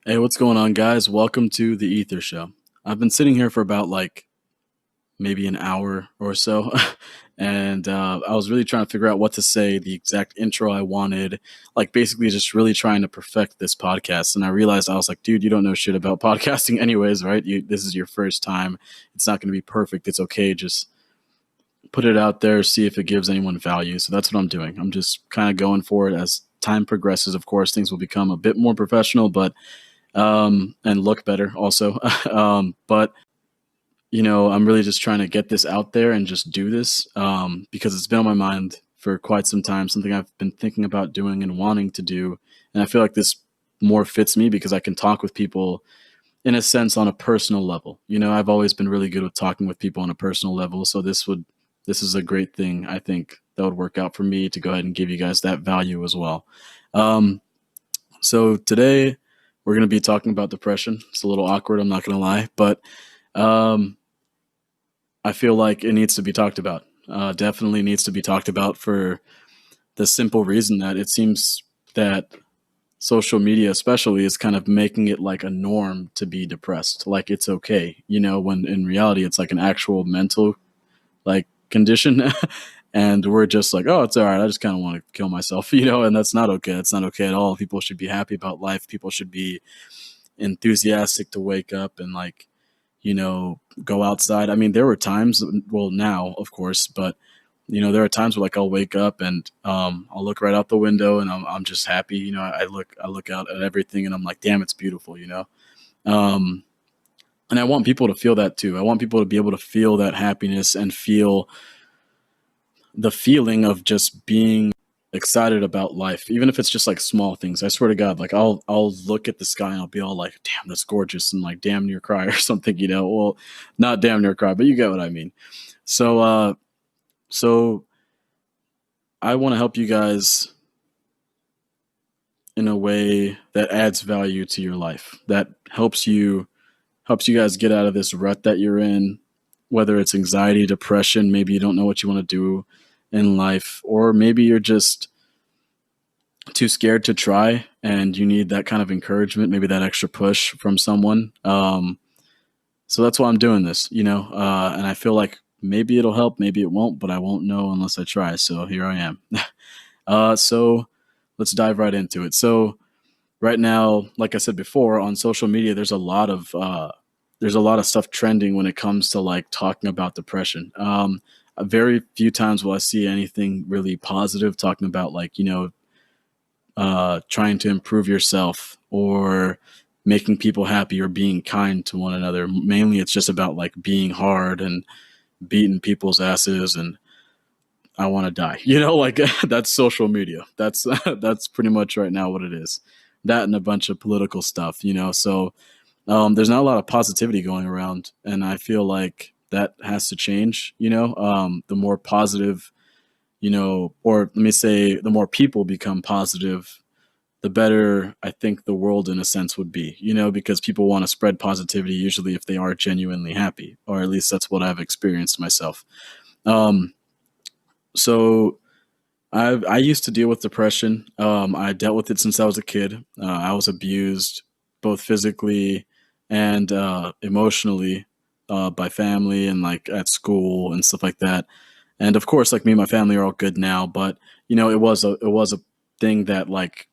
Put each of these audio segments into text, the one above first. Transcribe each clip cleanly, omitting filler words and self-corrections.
Hey, what's going on, guys? Welcome to the Ether Show. I've been sitting here for about maybe an hour or so, and I was really trying to figure out what to say, the exact intro I wanted, like basically just really trying to perfect this podcast. And I realized I was like, dude, you don't know shit about podcasting, anyways, right? This is your first time. It's not going to be perfect. It's okay. Just put it out there, see if it gives anyone value. So that's what I'm doing. I'm just kind of going for it as time progresses. Of course, things will become a bit more professional, but and look better also. But I'm really just trying to get this out there and just do this because it's been on my mind for quite some time, something I've been thinking about doing and wanting to do. And I feel like this more fits me because I can talk with people in a sense on a personal level. I've always been really good with talking with people on a personal level. So this is a great thing. I think that would work out for me to go ahead and give you guys that value as well. Um, so today we're going to be talking about depression. It's a little awkward, I'm not going to lie, but um, I feel like it needs to be talked about. Definitely needs to be talked about for the simple reason that it seems that social media, especially, is kind of making it like a norm to be depressed. Like it's okay, when in reality it's like an actual mental like condition. And we're just like, oh, it's all right. I just kind of want to kill myself, and that's not okay. That's not okay at all. People should be happy about life. People should be enthusiastic to wake up and go outside. I mean, there were times, well, now, of course, but there are times where like I'll wake up and I'll look right out the window and I'm just happy. I look out at everything and I'm like, damn, it's beautiful. Um, and I want people to feel that too. I want people to be able to feel that happiness and feel the feeling of just being excited about life, even if it's just like small things. I swear to God, like I'll look at the sky and I'll be all like, damn, that's gorgeous, and like damn near cry or something. Well, not damn near cry, but you get what I mean. So I want to help you guys in a way that adds value to your life, that helps you guys get out of this rut that you're in, whether it's anxiety, depression, maybe you don't know what you want to do in life, or maybe you're just too scared to try and you need that kind of encouragement, maybe that extra push from someone. So that's why I'm doing this, and I feel like maybe it'll help, maybe it won't, but I won't know unless I try. So here I am. So let's dive right into it. So right now, like I said before, on social media, there's a lot of stuff trending when it comes to like talking about depression. Very few times will I see anything really positive talking about like, trying to improve yourself or making people happy or being kind to one another. Mainly it's just about like being hard and beating people's asses and I want to die, like that's social media. That's pretty much right now what it is. That and a bunch of political stuff, so there's not a lot of positivity going around, and I feel like that has to change. The more positive, or let me say, the more people become positive, the better I think the world, in a sense, would be. Because people want to spread positivity usually if they are genuinely happy, or at least that's what I've experienced myself. Um, so I used to deal with depression. I dealt with it since I was a kid. I was abused both physically and emotionally by family and like at school and stuff like that. And of course, like me and my family are all good now, but it was a thing that like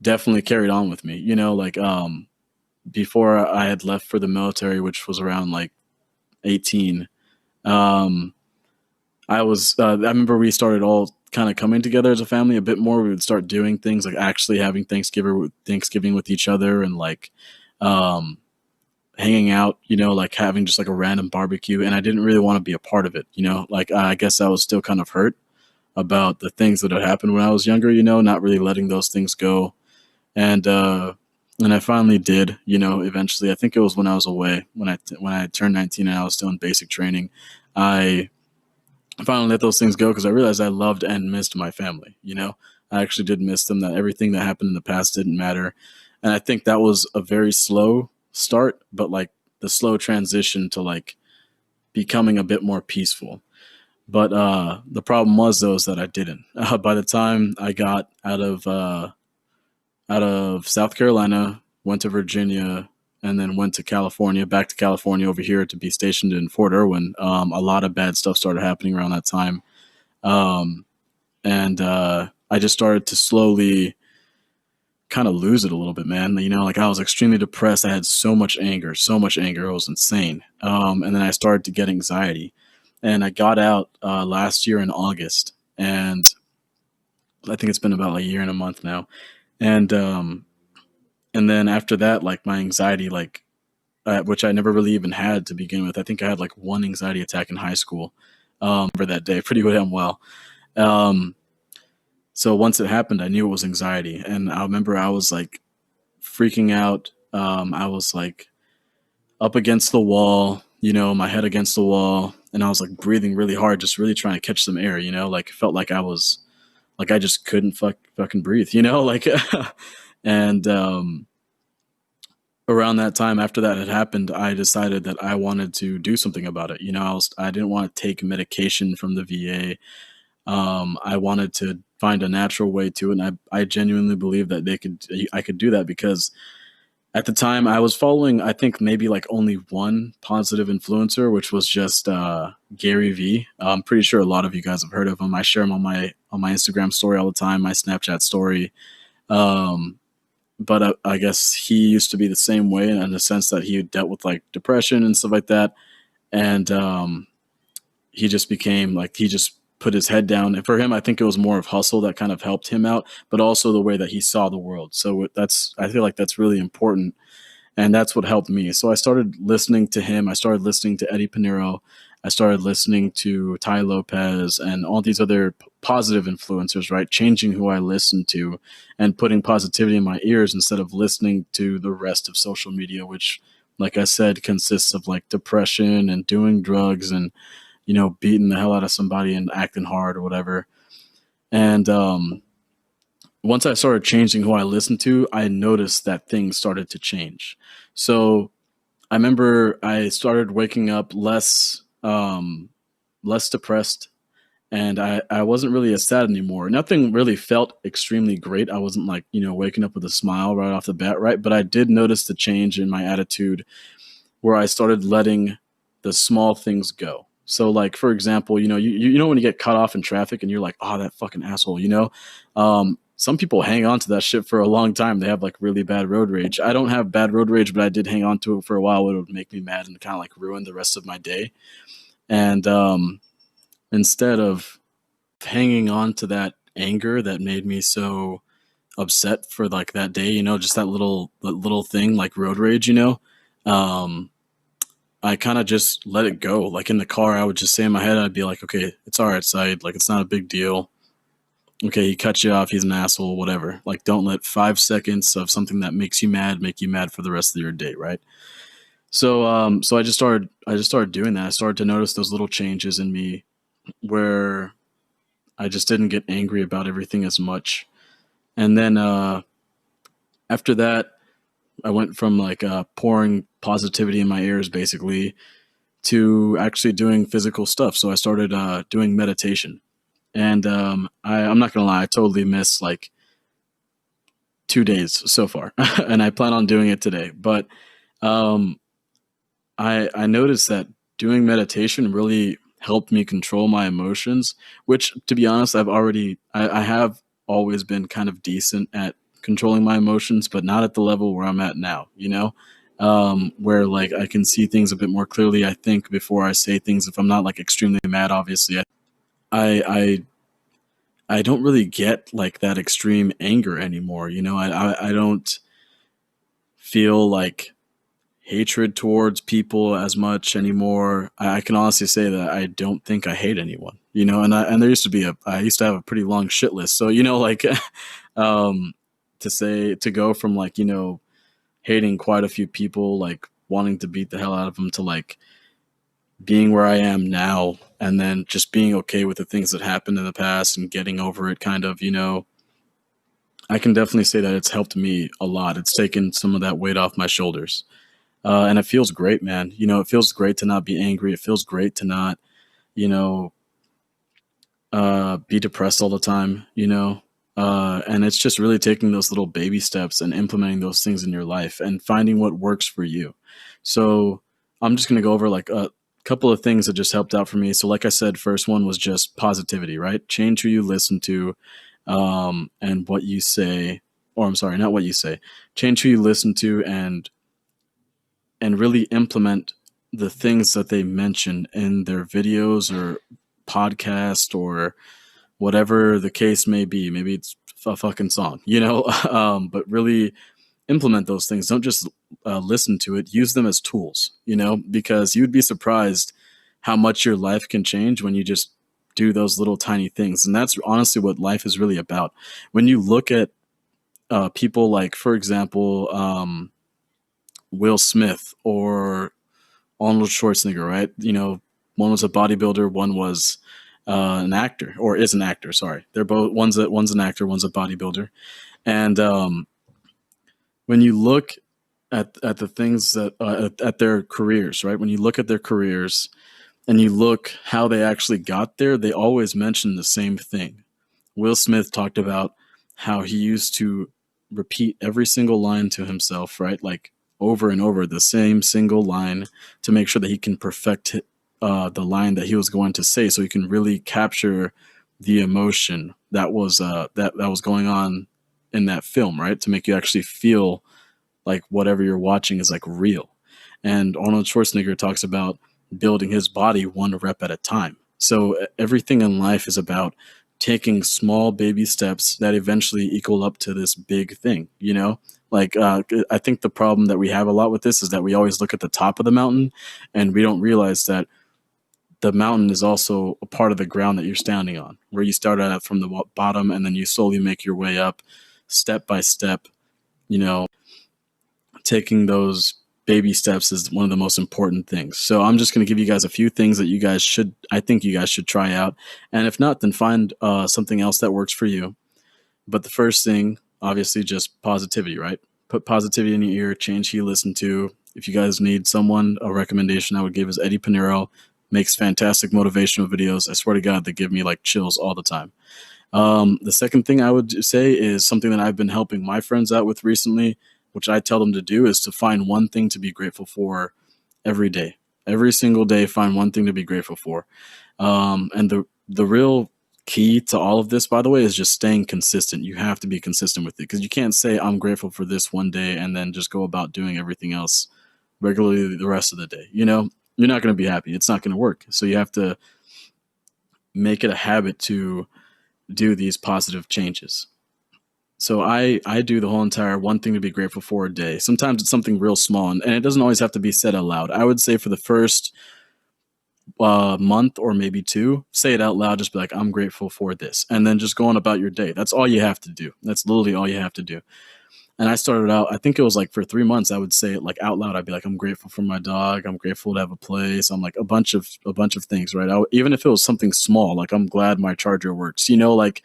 definitely carried on with me. Like before I had left for the military, which was around like 18. Um, I remember we started all kind of coming together as a family a bit more. We would start doing things like actually having Thanksgiving with each other and like um, hanging out, like having just like a random barbecue. And I didn't really want to be a part of it, like I guess I was still kind of hurt about the things that had happened when I was younger, not really letting those things go. And I finally did, eventually. I think it was when I was away, when I turned 19 and I was still in basic training. I finally let those things go because I realized I loved and missed my family. I actually did miss them. That everything that happened in the past didn't matter, and I think that was a very slow start, but like the slow transition to like becoming a bit more peaceful. But the problem was though is that I didn't. By the time I got out of South Carolina, went to Virginia, and then went to California, back to California over here to be stationed in Fort Irwin. A lot of bad stuff started happening around that time. Um, and I just started to slowly kind of lose it a little bit, man. You know, like I was extremely depressed. I had so much anger, so much anger. It was insane. And then I started to get anxiety. And I got out last year in August. And I think it's been about a year and a month now. And and then after that, like my anxiety, like which I never really even had to begin with. I think I had like one anxiety attack in high school. For that day, pretty damn well. Um, so once it happened, I knew it was anxiety, and I remember I was like freaking out. I was like up against the wall, you know, my head against the wall, and I was like breathing really hard, just really trying to catch some air, you know, like it felt like I was like I just couldn't fucking breathe, you know, like and around that time after that had happened, I decided that I wanted to do something about it. You know, I didn't want to take medication from the VA. I wanted to find a natural way to it, and I genuinely believe that I could do that because at the time I was following, I think maybe like only one positive influencer, which was just Gary V. I'm pretty sure a lot of you guys have heard of him. I share him on my Instagram story all the time, my Snapchat story. Um, but I guess he used to be the same way in the sense that he dealt with like depression and stuff like that, and he just became like he just put his head down. And for him, I think it was more of hustle that kind of helped him out, but also the way that he saw the world. So that's I feel like that's really important, and that's what helped me. So I started listening to him. I started listening to Eddie Pinero. I started listening to Ty Lopez and all these other positive influencers, right? Changing who I listened to and putting positivity in my ears instead of listening to the rest of social media, which, like I said, consists of like depression and doing drugs and, you know, beating the hell out of somebody and acting hard or whatever. And once I started changing who I listened to, I noticed that things started to change. So I remember I started waking up less depressed, and I wasn't really as sad anymore. Nothing really felt extremely great. I wasn't like, you know, waking up with a smile right off the bat, right? But I did notice the change in my attitude where I started letting the small things go. So like for example, you know, you know when you get cut off in traffic and you're like, oh, that fucking asshole, you know? Some people hang on to that shit for a long time. They have like really bad road rage. I don't have bad road rage, but I did hang on to it for a while. It would make me mad and kind of like ruin the rest of my day. And instead of hanging on to that anger that made me so upset for like that day, you know, just that little thing like road rage, you know, um, I kind of just let it go. Like in the car, I would just say in my head, I'd be like, okay, it's all right, Saeed. Like, it's not a big deal. Okay, he cut you off. He's an asshole, whatever. Like, don't let 5 seconds of something that makes you mad make you mad for the rest of your day, right? So I just started doing that. I started to notice those little changes in me where I just didn't get angry about everything as much. And then after that, I went from like pouring positivity in my ears basically to actually doing physical stuff. So I started doing meditation. And I'm not gonna lie, I totally missed like 2 days so far, and I plan on doing it today. But um, I noticed that doing meditation really helped me control my emotions, which to be honest, I have always been kind of decent at controlling my emotions, but not at the level where I'm at now, you know? Where like I can see things a bit more clearly, I think, before I say things. If I'm not like extremely mad, obviously, I I don't really get like that extreme anger anymore, you know? I don't feel like hatred towards people as much anymore. I can honestly say that I don't think I hate anyone, you know. And there used to be I used to have a pretty long shit list. So you know, like, um, to go from like, you know, hating quite a few people, like wanting to beat the hell out of them, to like being where I am now, and then just being okay with the things that happened in the past and getting over it, kind of, you know. I can definitely say that it's helped me a lot. It's taken some of that weight off my shoulders. And it feels great, man. You know, it feels great to not be angry. It feels great to not, you know, be depressed all the time, you know. And it's just really taking those little baby steps and implementing those things in your life and finding what works for you. So I'm just going to go over like a couple of things that just helped out for me. So, like I said, first one was just positivity, right? Change who you listen to, and what you say, or I'm sorry, not what you say. Change who you listen to, and really implement the things that they mention in their videos or podcast or whatever the case may be. Maybe it's a fucking song, but really implement those things. Don't just listen to it. Use them as tools, because you'd be surprised how much your life can change when you just do those little tiny things. And that's honestly what life is really about. When you look at people like, for example, Will Smith or Arnold Schwarzenegger, right? One was a bodybuilder, one was an actor, or is an actor. Sorry, they're both. One's an actor, one's a bodybuilder, and when you look at the things that at their careers, right? When you look at their careers and you look how they actually got there, they always mention the same thing. Will Smith talked about how he used to repeat every single line to himself, right? Like over and over the same single line to make sure that he can perfect the line that he was going to say, so he can really capture the emotion that was that was going on in that film, right? To make you actually feel like whatever you're watching is like real. And Arnold Schwarzenegger talks about building his body one rep at a time. So everything in life is about taking small baby steps that eventually equal up to this big thing, Like, I think the problem that we have a lot with this is that we always look at the top of the mountain and we don't realize that the mountain is also a part of the ground that you're standing on, where you start out from the bottom and then you slowly make your way up step by step. Taking those baby steps is one of the most important things. So I'm just going to give you guys a few things that I think you guys should try out. And if not, then find something else that works for you. But the first thing, obviously, just positivity, right? Put positivity in your ear, change who you listen to. If you guys need someone, a recommendation I would give is Eddie Pinero. Makes fantastic motivational videos. I swear to God, they give me like chills all the time. The second thing I would say is something that I've been helping my friends out with recently, which I tell them to do, is to find one thing to be grateful for every day. Every single day, find one thing to be grateful for. And the real key to all of this, by the way, is just staying consistent. You have to be consistent with it, because you can't say I'm grateful for this one day and then just go about doing everything else regularly the rest of the day. You're not going to be happy. It's not going to work. So you have to make it a habit to do these positive changes. So I do the whole entire one thing to be grateful for a day. Sometimes it's something real small, and it doesn't always have to be said out loud. I would say for the first month or maybe two, say it out loud. Just be like, I'm grateful for this. And then just go on about your day. That's all you have to do. That's literally all you have to do. And I started out, I think it was like for 3 months, I would say it like out loud. I'd be like, I'm grateful for my dog. I'm grateful to have a place. I'm like a bunch of things, right? Even if it was something small, like I'm glad my charger works, like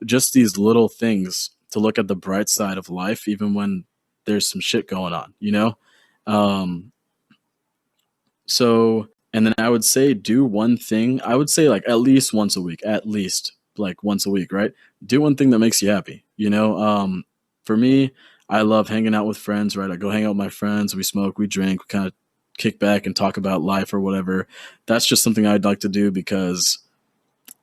just these little things to look at the bright side of life, even when there's some shit going on. So, and then I would say do one thing. I would say like at least once a week, right? Do one thing that makes you happy. For me, I love hanging out with friends, right? I go hang out with my friends. We smoke, we drink, we kind of kick back and talk about life or whatever. That's just something I'd like to do, because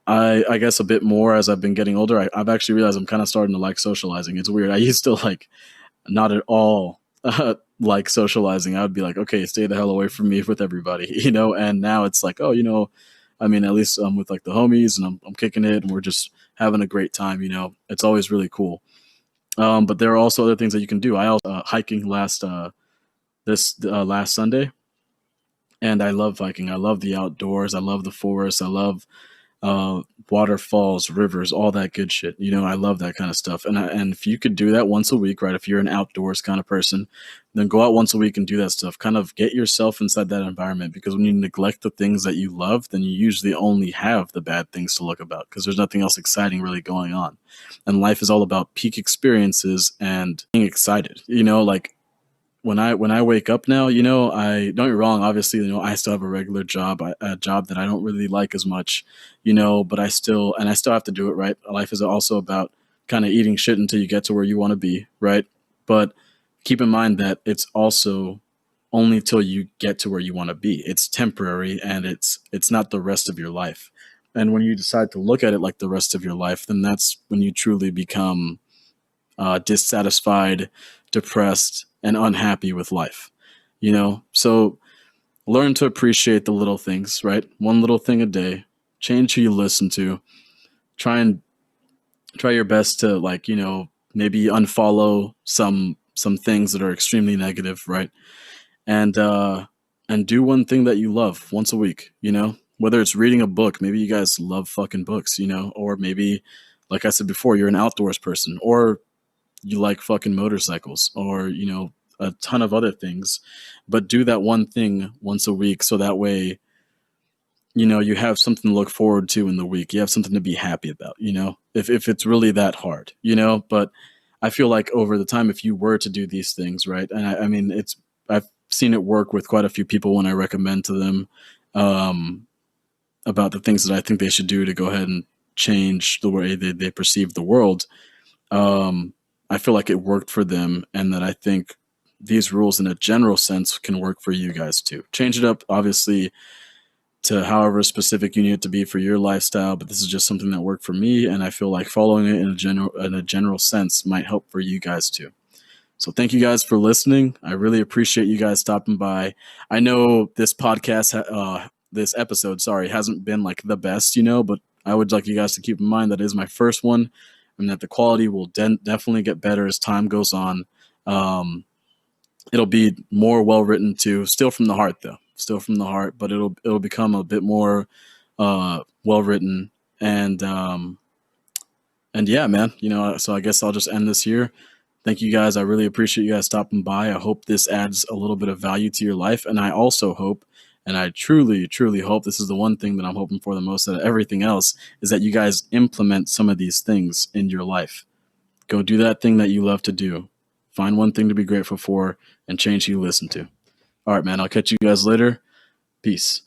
I guess a bit more as I've been getting older, I've actually realized I'm kind of starting to like socializing. It's weird. I used to like not at all like socializing. I would be like, okay, stay the hell away from me with everybody, and now it's like, oh, I mean, at least I'm with like the homies and I'm kicking it and we're just having a great time. It's always really cool. But there are also other things that you can do. I also hiking last Sunday, and I love hiking. I love the outdoors. I love the forest. I love waterfalls, rivers, all that good shit. I love that kind of stuff. And if you could do that once a week, right? If you're an outdoors kind of person, then go out once a week and do that stuff. Kind of get yourself inside that environment, because when you neglect the things that you love, then you usually only have the bad things to look about, because there's nothing else exciting really going on. And life is all about peak experiences and being excited. Like when I wake up now, I don't get me wrong. Obviously, I still have a regular job, a job that I don't really like as much, but I still have to do it, right? Life is also about kind of eating shit until you get to where you want to be, right? But keep in mind that it's also only till you get to where you want to be. It's temporary, and it's not the rest of your life. And when you decide to look at it like the rest of your life, then that's when you truly become dissatisfied, depressed, and unhappy with life. So learn to appreciate the little things, right? One little thing a day. Change who you listen to. Try your best to, like, maybe unfollow some things that are extremely negative, right? And do one thing that you love once a week, whether it's reading a book. Maybe you guys love fucking books, or maybe, like I said before, you're an outdoors person, or you like fucking motorcycles, or a ton of other things. But do that one thing once a week, so that way you have something to look forward to in the week. You have something to be happy about, if it's really that hard, but I feel like over the time, if you were to do these things, right? And I mean, I've seen it work with quite a few people when I recommend to them about the things that I think they should do to go ahead and change the way they perceive the world. I feel like it worked for them, and that I think these rules in a general sense can work for you guys too. Change it up, obviously, to however specific you need it to be for your lifestyle, but this is just something that worked for me, and I feel like following it in a general sense might help for you guys too. So thank you guys for listening. I really appreciate you guys stopping by. I know this podcast, this episode, sorry, hasn't been like the best, but I would like you guys to keep in mind that it is my first one, and that the quality will definitely get better as time goes on. It'll be more well written too, still from the heart though, but it'll become a bit more well written, and yeah, man, so I guess I'll just end this here. Thank you guys. I really appreciate you guys stopping by. I hope this adds a little bit of value to your life, and I also hope, and I truly, truly hope, this is the one thing that I'm hoping for the most out of everything else, is that you guys implement some of these things in your life. Go do that thing that you love to do. Find one thing to be grateful for, and change who you listen to. All right, man. I'll catch you guys later. Peace.